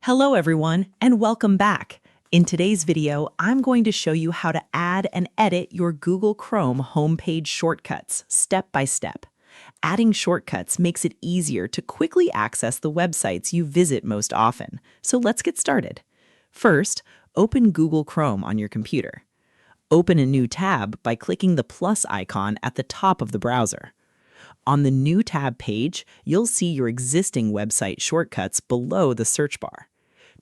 Hello everyone, and welcome back. In today's video, I'm going to show you how to add and edit your Google Chrome homepage shortcuts step by step. Adding shortcuts makes it easier to quickly access the websites you visit most often. So let's get started. First, open Google Chrome on your computer. Open a new tab by clicking the plus icon at the top of the browser. On the New Tab page, you'll see your existing website shortcuts below the search bar.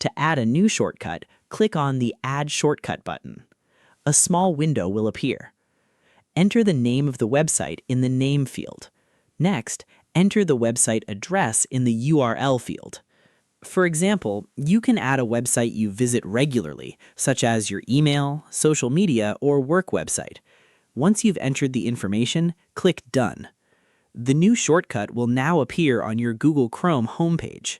To add a new shortcut, click on the Add Shortcut button. A small window will appear. Enter the name of the website in the Name field. Next, enter the website address in the URL field. For example, you can add a website you visit regularly, such as your email, social media, or work website. Once you've entered the information, click Done. The new shortcut will now appear on your Google Chrome homepage.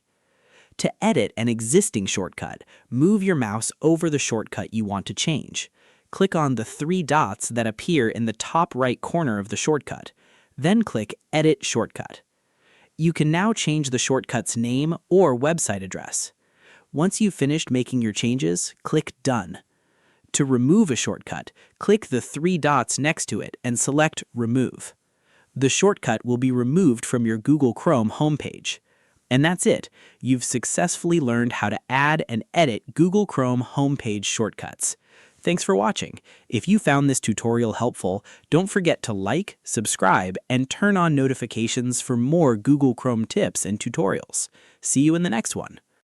To edit an existing shortcut, move your mouse over the shortcut you want to change. Click on the three dots that appear in the top right corner of the shortcut. Then click Edit Shortcut. You can now change the shortcut's name or website address. Once you've finished making your changes, click Done. To remove a shortcut, click the three dots next to it and select Remove. The shortcut will be removed from your Google Chrome homepage. And that's it. You've successfully learned how to add and edit Google Chrome homepage shortcuts. Thanks for watching. If you found this tutorial helpful, don't forget to like, subscribe, and turn on notifications for more Google Chrome tips and tutorials. See you in the next one.